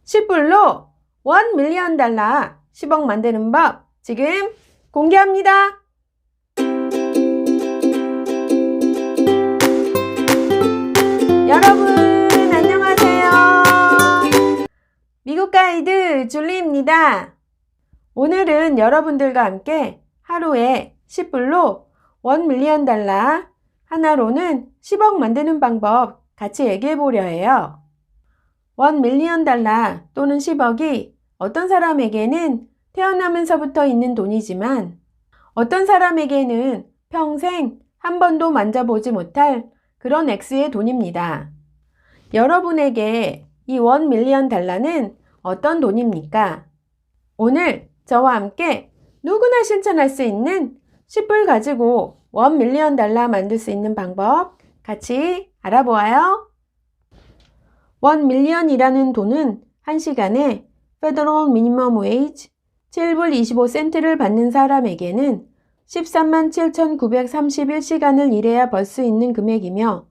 10불로 1밀리언 달러 10억 만드는 법 지금 공개합니다. 여러분 안녕하세요. 미국 가이드 줄리입니다. 오늘은 여러분들과 함께 하루에 10불로 1밀리언 달러 하나로는 10억 만드는 방법 같이 얘기해 보려 해요. 1밀리언 달러 또는 10억이 어떤 사람에게는 태어나면서부터 있는 돈이지만 어떤 사람에게는 평생 한 번도 만져보지 못할 그런 액수의 돈입니다. 여러분에게 이 1밀리언 달러는 어떤 돈입니까? 오늘 저와 함께 누구나 실천할 수 있는 10불 가지고 1밀리언 달러 만들 수 있는 방법 같이 알아보아요. 1밀리언이라는 돈은 1시간에 Federal Minimum Wage 7불 25센트를 받는 사람에게는 13만 7,931시간을 일해야 벌 수 있는 금액이며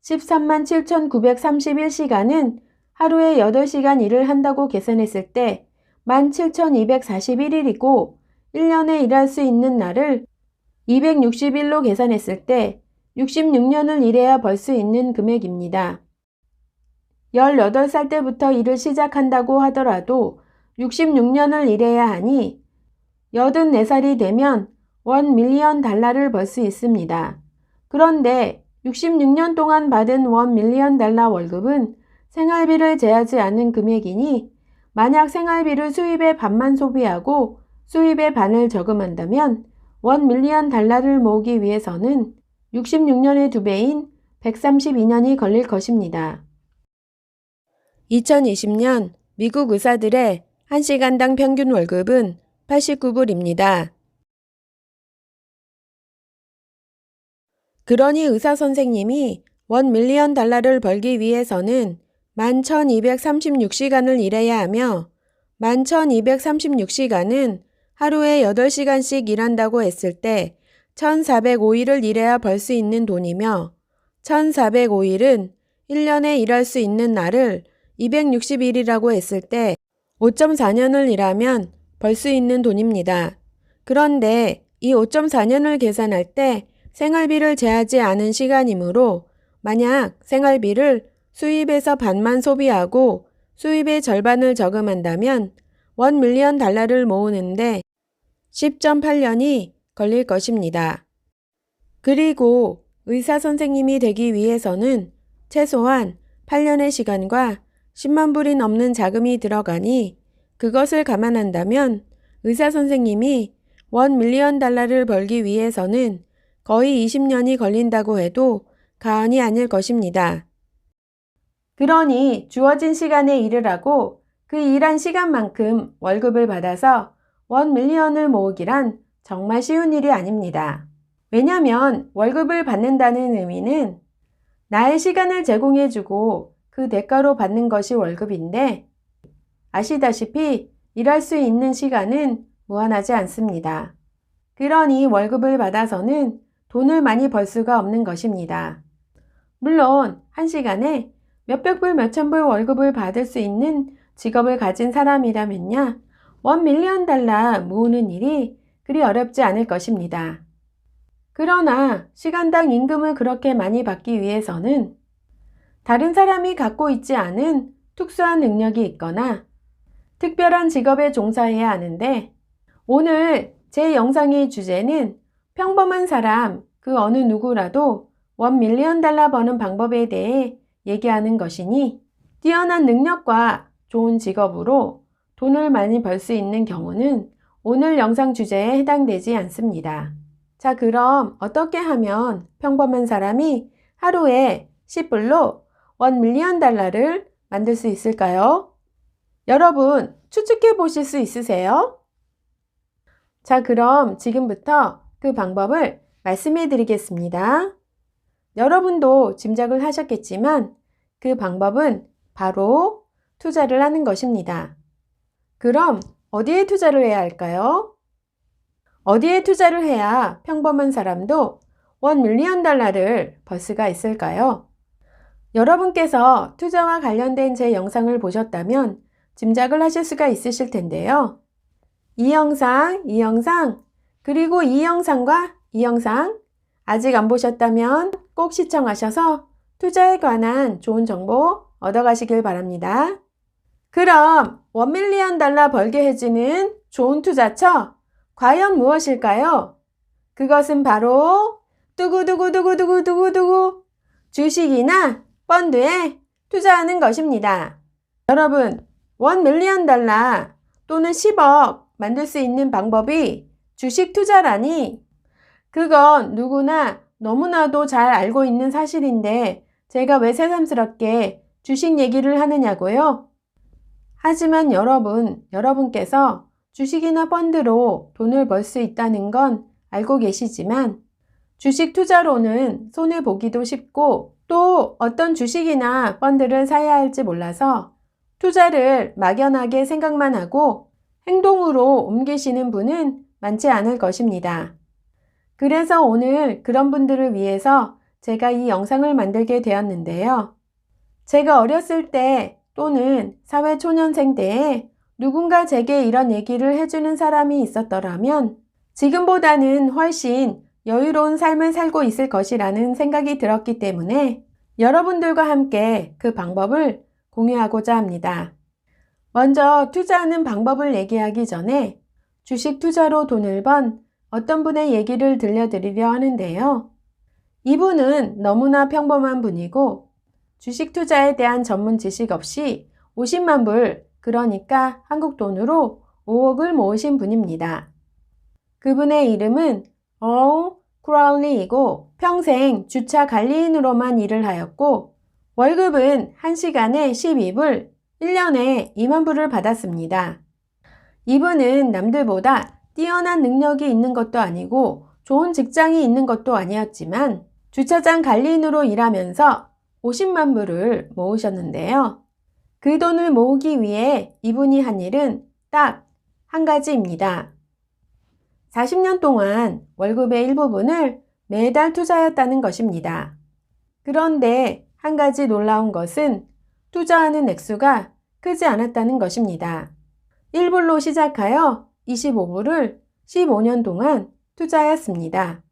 13만 7,931시간은 하루에 8시간 일을 한다고 계산했을 때 17,241일이고 1년에 일할 수 있는 날을 260일로 계산했을 때 66년을 일해야 벌 수 있는 금액입니다. 18살 때부터 일을 시작한다고 하더라도 66년을 일해야 하니 84살이 되면 1밀리언 달러를 벌 수 있습니다. 그런데 66년 동안 받은 1밀리언 달러 월급은 생활비를 제하지 않은 금액이니 만약 생활비를 수입의 반만 소비하고 수입의 반을 저금한다면 1밀리언 달러를 모으기 위해서는 66년의 2배인 132년이 걸릴 것입니다. 2020년 미국 의사들의 1시간당 평균 월급은 89불입니다. 그러니 의사 선생님이 1밀리언 달러를 벌기 위해서는 11,236시간을 일해야 하며 11,236시간은 하루에 8시간씩 일한다고 했을 때 1,405일을 일해야 벌 수 있는 돈이며 1,405일은 1년에 일할 수 있는 날을 260일이라고 했을 때 5.4년을 일하면 벌 수 있는 돈입니다. 그런데 이 5.4년을 계산할 때 생활비를 제하지 않은 시간이므로 만약 생활비를 수입에서 반만 소비하고 수입의 절반을 저금한다면 1밀리언 달러를 모으는데 10.8년이 걸릴 것입니다. 그리고 의사 선생님이 되기 위해서는 최소한 8년의 시간과 10만 불이 넘는 자금이 들어가니 그것을 감안한다면 의사 선생님이 1밀리언 달러를 벌기 위해서는 거의 20년이 걸린다고 해도 과언이 아닐 것입니다. 그러니 주어진 시간에 일을 하고 그 일한 시간만큼 월급을 받아서 1밀리언을 모으기란 정말 쉬운 일이 아닙니다. 왜냐하면 월급을 받는다는 의미는 나의 시간을 제공해주고 그 대가로 받는 것이 월급인데 아시다시피 일할 수 있는 시간은 무한하지 않습니다. 그러니 월급을 받아서는 돈을 많이 벌 수가 없는 것입니다. 물론 1시간에 몇백 불, 몇천 불 월급을 받을 수 있는 직업을 가진 사람이라면야 1밀리언 달러 모으는 일이 그리 어렵지 않을 것입니다. 그러나 시간당 임금을 그렇게 많이 받기 위해서는 다른 사람이 갖고 있지 않은 특수한 능력이 있거나 특별한 직업에 종사해야 하는데 오늘 제 영상의 주제는 평범한 사람 그 어느 누구라도 1밀리언 달러 버는 방법에 대해 얘기하는 것이니 뛰어난 능력과 좋은 직업으로 돈을 많이 벌 수 있는 경우는 오늘 영상 주제에 해당되지 않습니다. 자, 그럼 어떻게 하면 평범한 사람이 하루에 10불로 1밀리언 달러를 만들 수 있을까요? 여러분 추측해 보실 수 있으세요? 자, 그럼 지금부터 그 방법을 말씀해 드리겠습니다. 여러분도 짐작을 하셨겠지만 그 방법은 바로 투자를 하는 것입니다. 그럼 어디에 투자를 해야 할까요? 어디에 투자를 해야 평범한 사람도 1밀리언 달러를 벌 수가 있을까요? 여러분께서 투자와 관련된 제 영상을 보셨다면 짐작을 하실 수가 있으실 텐데요. 이 영상, 그리고 이 영상과 이 영상 아직 안 보셨다면 꼭 시청하셔서 투자에 관한 좋은 정보 얻어가시길 바랍니다. 그럼 $1밀리언 벌게 해주는 좋은 투자처 과연 무엇일까요? 그것은 바로 두구두구두구두구두구두구 주식이나 펀드에 투자하는 것입니다. 여러분, $1밀리언 또는 10억 만들 수 있는 방법이 주식 투자라니 그건 누구나 너무나도 잘 알고 있는 사실인데 제가 왜 새삼스럽게 주식 얘기를 하느냐고요? 하지만 여러분께서 주식이나 펀드로 돈을 벌 수 있다는 건 알고 계시지만 주식 투자로는 손해보기도 쉽고 또 어떤 주식이나 펀드를 사야 할지 몰라서 투자를 막연하게 생각만 하고 행동으로 옮기시는 분은 많지 않을 것입니다. 그래서 오늘 그런 분들을 위해서 제가 이 영상을 만들게 되었는데요. 제가 어렸을 때 또는 사회초년생 때에 누군가 제게 이런 얘기를 해주는 사람이 있었더라면 지금보다는 훨씬 여유로운 삶을 살고 있을 것이라는 생각이 들었기 때문에 여러분들과 함께 그 방법을 공유하고자 합니다. 먼저 투자하는 방법을 얘기하기 전에 주식 투자로 돈을 번 어떤 분의 얘기를 들려드리려 하는데요. 이분은 너무나 평범한 분이고 주식 투자에 대한 전문 지식 없이 50만 불, 그러니까 한국 돈으로 5억을 모으신 분입니다. 그분의 이름은 크라울리이고 평생 주차 관리인으로만 일을 하였고 월급은 1시간에 12불, 1년에 2만 불을 받았습니다. 이분은 남들보다 뛰어난 능력이 있는 것도 아니고 좋은 직장이 있는 것도 아니었지만 주차장 관리인으로 일하면서 50만 불을 모으셨는데요. 그 돈을 모으기 위해 이분이 한 일은 딱 한 가지입니다. 40년 동안 월급의 일부분을 매달 투자했다는 것입니다. 그런데 한 가지 놀라운 것은 투자하는 액수가 크지 않았다는 것입니다. 1불로 시작하여 25불을 15년 동안 투자하였습니다.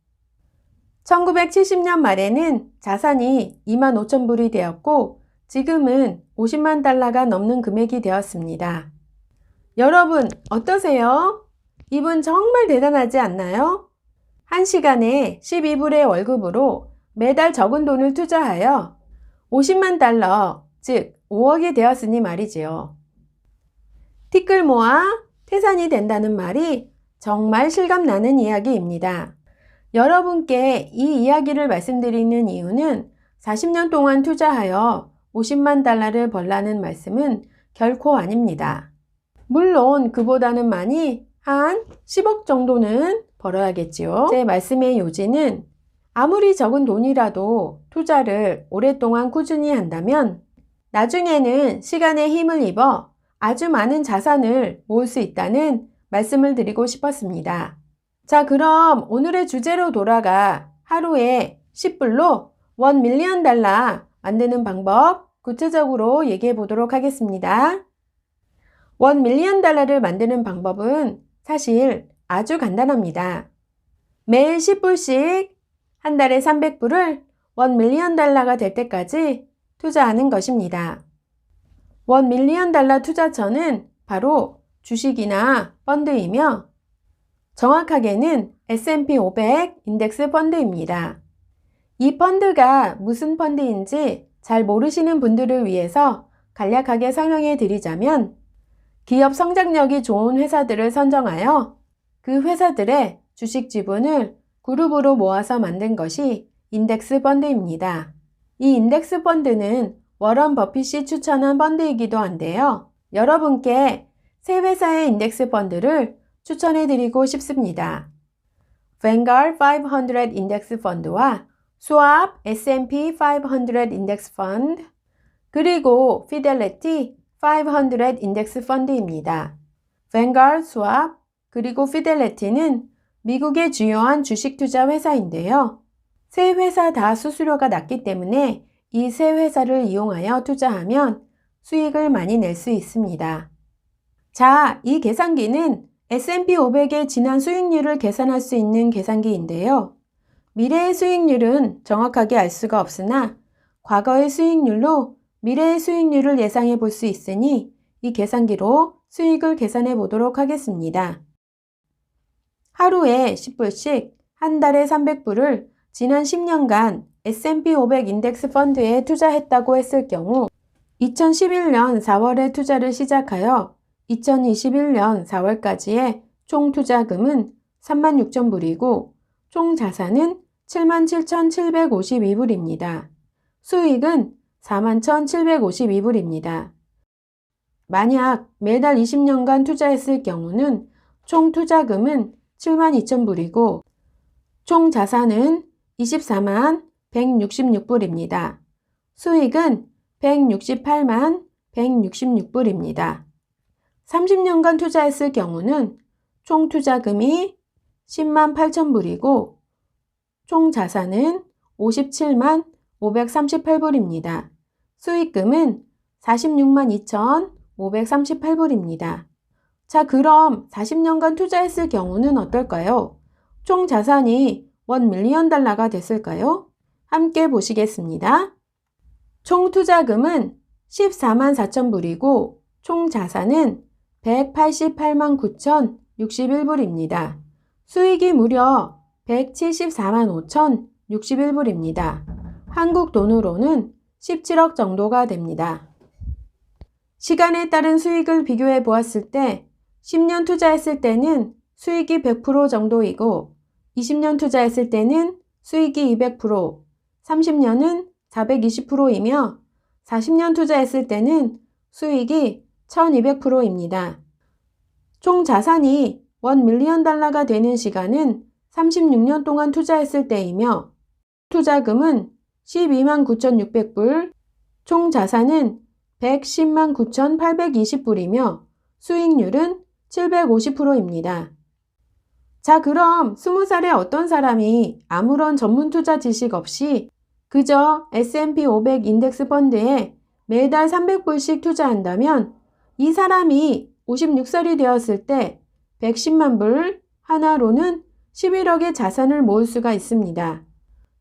1970년 말에는 자산이 2만 5천 불이 되었고 지금은 50만 달러가 넘는 금액이 되었습니다. 여러분 어떠세요? 이분 정말 대단하지 않나요? 1시간에 12불의 월급으로 매달 적은 돈을 투자하여 50만 달러, 즉 5억이 되었으니 말이지요. 티끌 모아 태산이 된다는 말이 정말 실감나는 이야기입니다. 여러분께 이 이야기를 말씀드리는 이유는 40년 동안 투자하여 50만 달러를 벌라는 말씀은 결코 아닙니다. 물론 그보다는 많이 한 10억 정도는 벌어야겠지요. 제 말씀의 요지는 아무리 적은 돈이라도 투자를 오랫동안 꾸준히 한다면 나중에는 시간에 힘을 입어 아주 많은 자산을 모을 수 있다는 말씀을 드리고 싶었습니다. 자, 그럼 오늘의 주제로 돌아가 하루에 10불로 $1밀리언 만드는 방법 구체적으로 얘기해 보도록 하겠습니다. $1밀리언을 만드는 방법은 사실 아주 간단합니다. 매일 10불씩 한 달에 300불을 $1밀리언가 될 때까지 투자하는 것입니다. $1밀리언 투자처는 바로 주식이나 펀드이며 정확하게는 S&P 500 인덱스 펀드입니다. 이 펀드가 무슨 펀드인지 잘 모르시는 분들을 위해서 간략하게 설명해 드리자면 기업 성장력이 좋은 회사들을 선정하여 그 회사들의 주식 지분을 그룹으로 모아서 만든 것이 인덱스 펀드입니다. 이 인덱스 펀드는 워런 버핏이 추천한 펀드이기도 한데요. 여러분께 세 회사의 인덱스 펀드를 추천해 드리고 싶습니다. Vanguard 500 인덱스 펀드와 Schwab S&P 500 인덱스 펀드 그리고 Fidelity 500 인덱스 펀드입니다. Vanguard, Schwab 그리고 Fidelity는 미국의 주요한 주식 투자 회사인데요. 세 회사 다 수수료가 낮기 때문에 이 세 회사를 이용하여 투자하면 수익을 많이 낼 수 있습니다. 자, 이 계산기는 S&P 500의 지난 수익률을 계산할 수 있는 계산기인데요. 미래의 수익률은 정확하게 알 수가 없으나 과거의 수익률로 미래의 수익률을 예상해 볼 수 있으니 이 계산기로 수익을 계산해 보도록 하겠습니다. 하루에 10불씩 한 달에 300불을 지난 10년간 S&P 500 인덱스 펀드에 투자했다고 했을 경우 2011년 4월에 투자를 시작하여 2021년 4월까지의 총 투자금은 36,000불이고 총 자산은 77,752불입니다. 수익은 41,752불입니다. 만약 매달 20년간 투자했을 경우는 총 투자금은 72,000불이고 총 자산은 24만 166불입니다. 수익은 168만 166불입니다. 30년간 투자했을 경우는 총 투자금이 10만 8천불이고 총 자산은 57만 538불입니다. 수익금은 46만 2,538불입니다. 자, 그럼 40년간 투자했을 경우는 어떨까요? 총 자산이 1밀리언 달러가 됐을까요? 함께 보시겠습니다. 총 투자금은 14만 4천불이고 총 자산은 188만 9,061불입니다. 수익이 무려 174만 5,061불입니다. 한국 돈으로는 17억 정도가 됩니다. 시간에 따른 수익을 비교해 보았을 때 10년 투자했을 때는 수익이 100% 정도이고 20년 투자했을 때는 수익이 200%, 30년은 420%이며 40년 투자했을 때는 수익이 1200%입니다. 총 자산이 1밀리언 달러가 되는 시간은 36년 동안 투자했을 때이며 투자금은 12만 9,600불, 총 자산은 110만 9,820불이며 수익률은 750%입니다. 자, 그럼 20살의 어떤 사람이 아무런 전문 투자 지식 없이 그저 S&P 500 인덱스 펀드에 매달 300불씩 투자한다면 이 사람이 56살이 되었을 때 110만 불 하나로는 11억의 자산을 모을 수가 있습니다.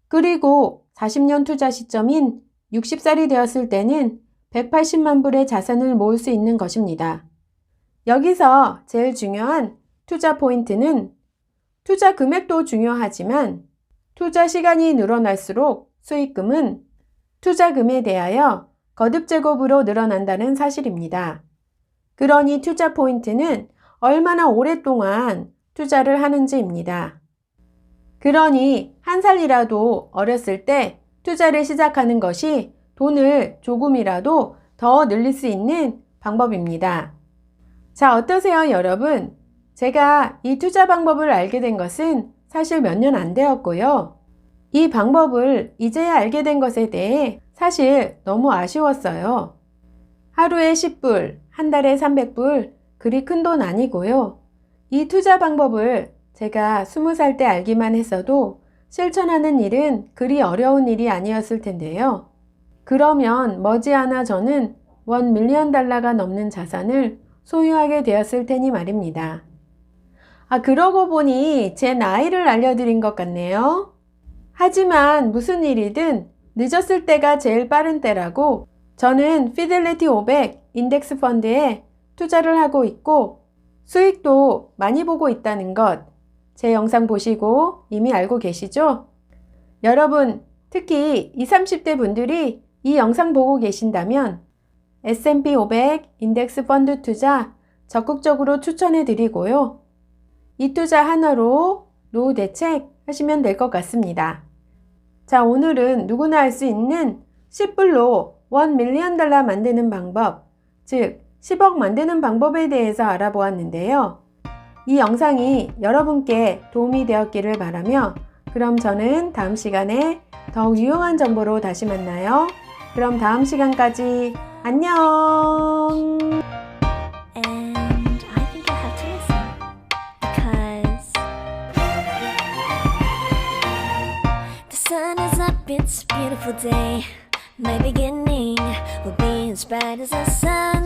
그리고 40년 투자 시점인 60살이 되었을 때는 180만 불의 자산을 모을 수 있는 것입니다. 여기서 제일 중요한 투자 포인트는 투자 금액도 중요하지만 투자 시간이 늘어날수록 수익금은 투자금에 대하여 거듭 제곱으로 늘어난다는 사실입니다. 그러니 투자 포인트는 얼마나 오랫동안 투자를 하는지입니다. 그러니 한 살이라도 어렸을 때 투자를 시작하는 것이 돈을 조금이라도 더 늘릴 수 있는 방법입니다. 자, 어떠세요, 여러분? 제가 이 투자 방법을 알게 된 것은 사실 몇 년 안 되었고요. 이 방법을 이제야 알게 된 것에 대해 사실 너무 아쉬웠어요. 하루에 10불, 한 달에 300불, 그리 큰 돈 아니고요. 이 투자 방법을 제가 20살 때 알기만 했어도 실천하는 일은 그리 어려운 일이 아니었을 텐데요. 그러면 머지않아 저는 1밀리언 달러가 넘는 자산을 소유하게 되었을 테니 말입니다. 그러고 보니 제 나이를 알려드린 것 같네요. 하지만 무슨 일이든 늦었을 때가 제일 빠른 때라고 저는 피델리티 500 인덱스 펀드에 투자를 하고 있고 수익도 많이 보고 있다는 것, 제 영상 보시고 이미 알고 계시죠? 여러분, 특히 20, 30대 분들이 이 영상 보고 계신다면 S&P 500 인덱스 펀드 투자 적극적으로 추천해 드리고요. 이 투자 하나로 노후 대책 하시면 될 것 같습니다. 자, 오늘은 누구나 할 수 있는 10불로 1밀리언 달러 만드는 방법, 즉 10억 만드는 방법에 대해서 알아보았는데요. 이 영상이 여러분께 도움이 되었기를 바라며 그럼 저는 다음 시간에 더욱 유용한 정보로 다시 만나요. 그럼 다음 시간까지 안녕! It's a beautiful day. My beginning will be inspired. bright as the sun.